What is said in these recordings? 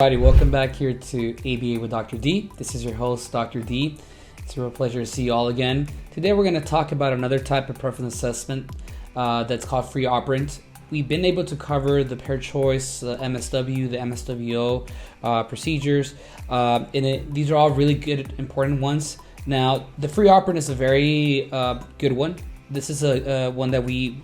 Alrighty, welcome back here to ABA with Dr. D. This is your host, Dr. D. It's a real pleasure to see you all again. Today we're going to talk about another type of preference assessment that's called free operant. We've been able to cover the pair choice, the MSW, the MSWO procedures, these are all really good, important ones. Now, the free operant is a very good one. This is a one that we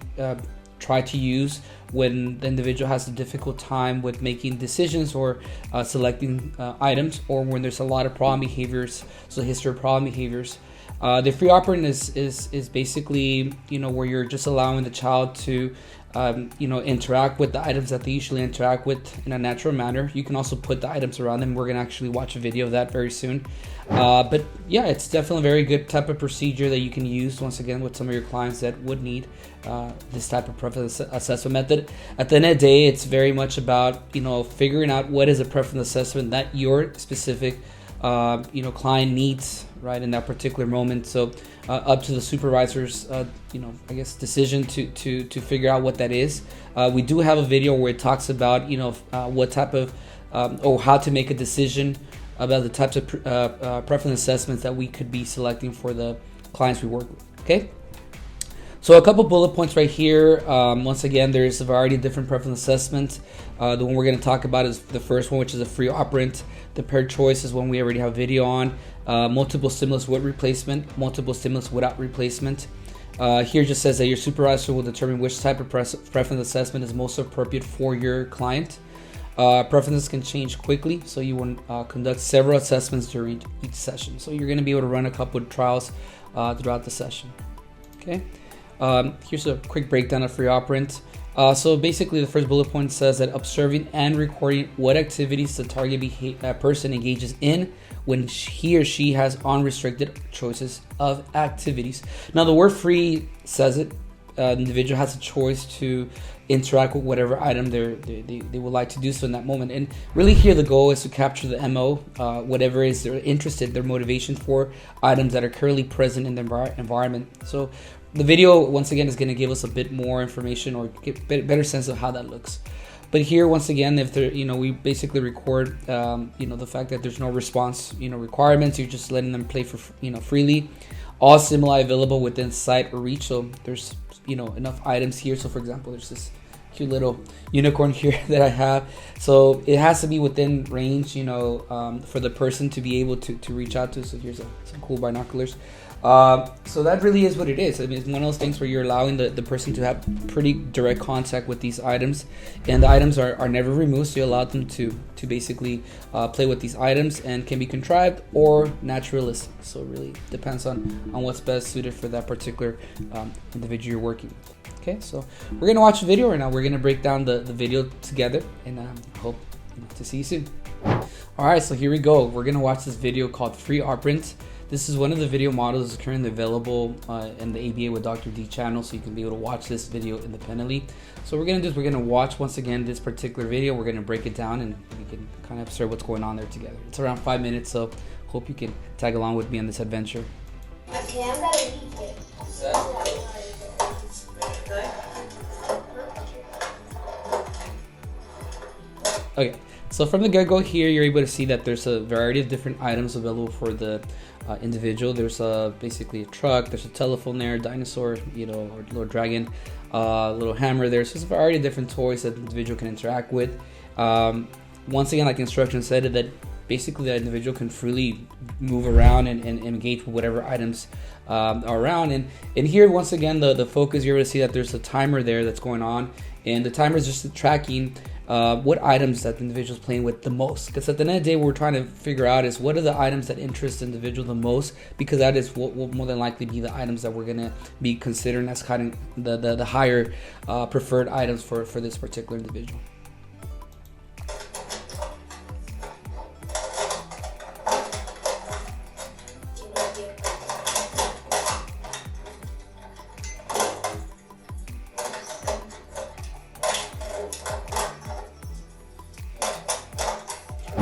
try to use when the individual has a difficult time with making decisions or selecting items, or when there's a lot of problem behaviors, so history of problem behaviors. The free operant is basically, where you're just allowing the child to interact with the items that they usually interact with in a natural manner. You can also put the items around them. We're going to actually watch a video of that very soon. But yeah, it's definitely a very good type of procedure that you can use, once again, with some of your clients that would need this type of preference assessment method. At the end of the day, it's very much about, figuring out what is a preference assessment that your specific client needs, right, in that particular moment. So up to the supervisor's decision to figure out what that is. We do have a video where it talks about what type of or how to make a decision about the types of preference assessments that we could be selecting for the clients we work with. Okay, so a couple bullet points right here. Once again, there's a variety of different preference assessments. The one we're going to talk about is the first one, which is a free operant. The paired choice is one we already have a video on. Multiple stimulus with replacement, multiple stimulus without replacement. Here just says that your supervisor will determine which type of preference assessment is most appropriate for your client. Preferences can change quickly, so you will conduct several assessments during each session. So you're going to be able to run a couple of trials throughout the session. Okay. Here's a quick breakdown of free operant. So basically, the first bullet point says that observing and recording what activities the target person engages in when he or she has unrestricted choices of activities. Now, the word free says it. The individual has a choice to interact with whatever item they would like to do so in that moment. And really here the goal is to capture the MO, whatever is they're interested, their motivation for items that are currently present in the environment. So the video, once again, is going to give us a bit more information or get a better sense of how that looks. But here, once again, if there, we basically record, the fact that there's no response, requirements. You're just letting them play for, freely. All stimuli available within sight or reach. So there's, enough items here. So for example, there's this cute little unicorn here that I have. So it has to be within range, for the person to be able to reach out to. So here's some cool binoculars. So that really is what it is. I mean, it's one of those things where you're allowing the person to have pretty direct contact with these items, and the items are never removed, so you allow them to basically play with these items, and can be contrived or naturalistic. So it really depends on what's best suited for that particular individual you're working with. Okay, so we're gonna watch a video right now. We're gonna break down the video together, and hope to see you soon. All right, so here we go. We're gonna watch this video called Free Operant. This is one of the video models that's currently available in the ABA with Dr. D channel, so you can be able to watch this video independently. So what we're gonna do is we're gonna watch, once again, this particular video. We're gonna break it down, and we can kind of observe what's going on there together. It's around 5 minutes, so hope you can tag along with me on this adventure. Okay, I'm gonna read it. Okay, so from the get-go here, you're able to see that there's a variety of different items available for the individual. There's basically a truck, there's a telephone there, dinosaur, or little dragon, little hammer there. So there's a variety of different toys that the individual can interact with. Once again, like the instructions said, that basically the individual can freely move around and engage with whatever items are around. And here, once again, the focus, you're able to see that there's a timer there that's going on, and the timer is just tracking what items that the individual is playing with the most. Because at the end of the day, what we're trying to figure out is what are the items that interest the individual the most, because that is what will more than likely be the items that we're going to be considering as kind of the higher preferred items for this particular individual.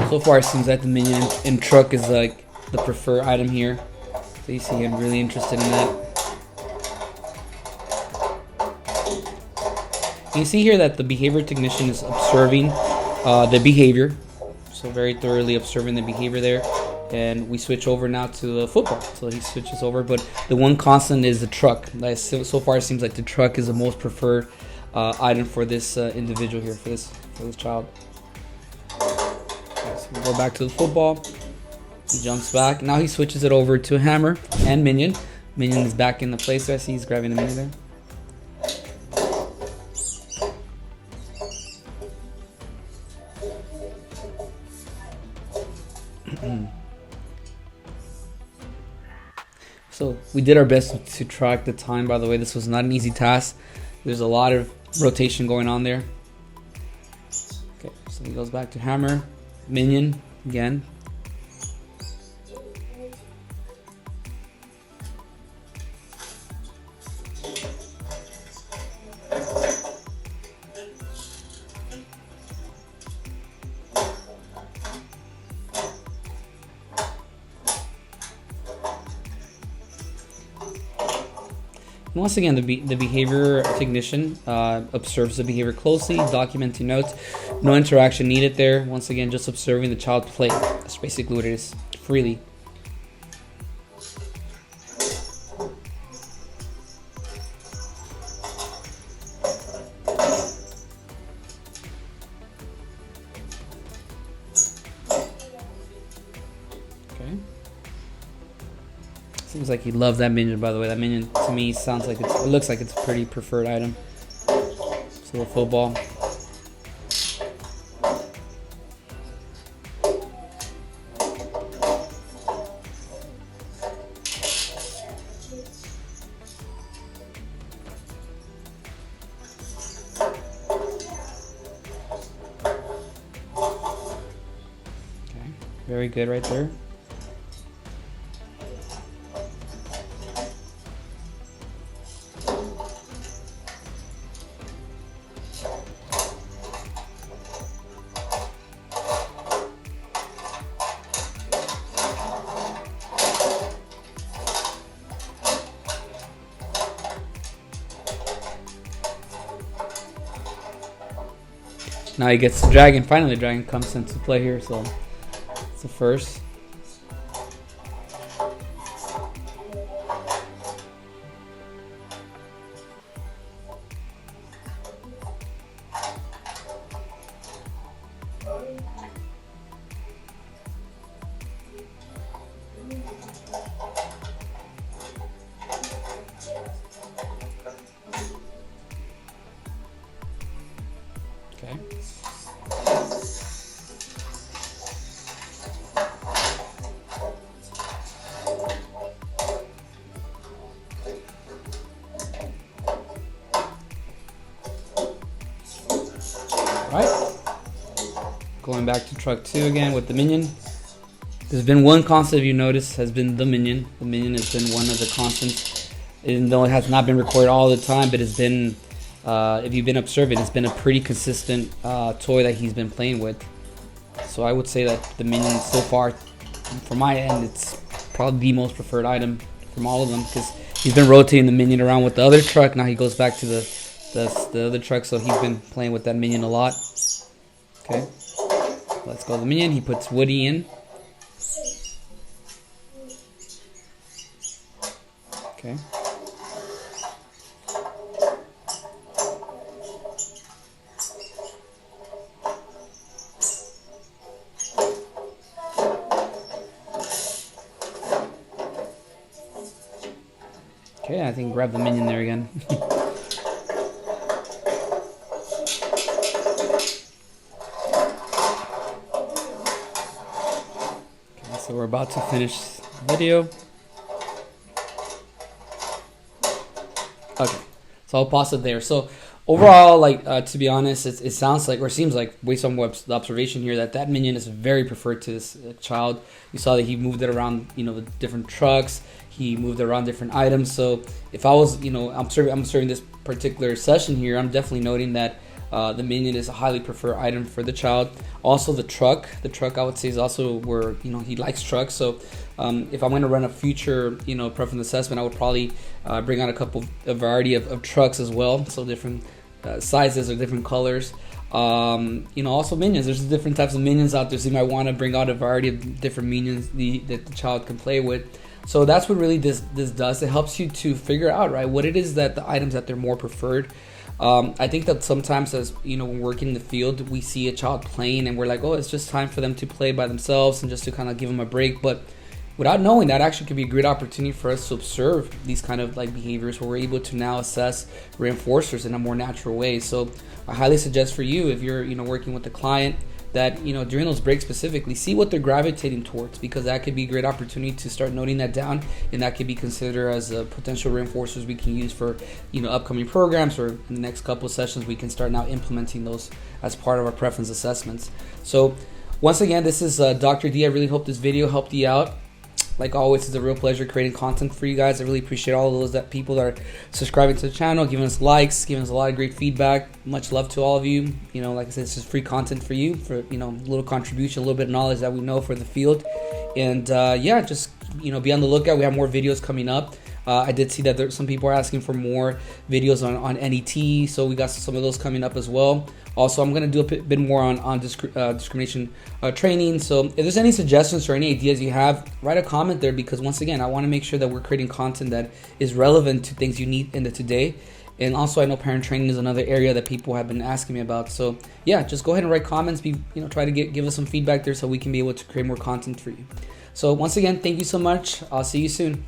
So far, it seems like the minion and truck is like the preferred item here. So you see him really interested in that. You see here that the behavior technician is observing the behavior. So very thoroughly observing the behavior there. And we switch over now to the football. So he switches over, but the one constant is the truck. So far, it seems like the truck is the most preferred item for this individual here, for this child. Okay, so we go back to the football. He jumps back. Now he switches it over to hammer and minion. Minion is back in the place. I see he's grabbing the minion there. So we did our best to track the time. By the way, this was not an easy task. There's a lot of rotation going on there. Okay, so he goes back to hammer, minion again. And once again, the behavior technician observes the behavior closely, documenting notes. No interaction needed there. Once again, just observing the child play. That's basically what it is, freely. Okay. Seems like he loves that minion, by the way. That minion, to me, sounds like it looks like it's a pretty preferred item. So the football. Okay, very good right there. Now he gets the dragon. Finally, the dragon comes into play here, so it's the first. Okay. Alright. Going back to truck 2 again with the minion. There's been one constant, if you notice, has been the minion. The minion has been one of the constants. Even though it has not been recorded all the time, but it's been, if you've been observing, it's been a pretty consistent toy that he's been playing with. So I would say that the minion so far, from my end, it's probably the most preferred item from all of them, because he's been rotating the minion around with the other truck. Now he goes back to the other truck, so he's been playing with that minion a lot. Okay, let's go the minion. He puts Woody in. Okay. Okay, I think grab the minion there again. Okay, so we're about to finish the video. Okay, so I'll pause it there. So overall, like to be honest, it sounds like, or seems like, based on what's the observation here, that minion is very preferred to this child. You saw that he moved it around, with different trucks. He moved around different items. So if I was, I'm observing this particular session here, I'm definitely noting that the minion is a highly preferred item for the child. Also the truck I would say is also where, he likes trucks. So if I'm going to run a future, preference assessment, I would probably bring out a variety of trucks as well. So different sizes or different colors. Also minions. There's different types of minions out there, so you might want to bring out a variety of different minions that the child can play with. So that's what really this does. It helps you to figure out, right, what it is that the items that they're more preferred. I think that sometimes, as when working in the field, we see a child playing and we're like, oh, it's just time for them to play by themselves and just to kind of give them a break. But without knowing, that actually could be a great opportunity for us to observe these kind of like behaviors where we're able to now assess reinforcers in a more natural way. So I highly suggest for you, if you're working with a client, that during those breaks specifically, see what they're gravitating towards, because that could be a great opportunity to start noting that down, and that could be considered as potential reinforcers we can use for upcoming programs, or in the next couple of sessions we can start now implementing those as part of our preference assessments. So once again, this is Dr. D. I really hope this video helped you out. Like always, it's a real pleasure creating content for you guys. I really appreciate all of those people that are subscribing to the channel, giving us likes, giving us a lot of great feedback. Much love to all of you. Like I said, it's just free content for you, for a little contribution, a little bit of knowledge that we know for the field. And just be on the lookout. We have more videos coming up. I did see that some people are asking for more videos on NET, so we got some of those coming up as well. Also, I'm going to do a bit more on discrimination training. So if there's any suggestions or any ideas you have, write a comment there, because once again, I want to make sure that we're creating content that is relevant to things you need in the today. And also, I know parent training is another area that people have been asking me about. So yeah, just go ahead and write comments. Try to give us some feedback there so we can be able to create more content for you. So once again, thank you so much. I'll see you soon.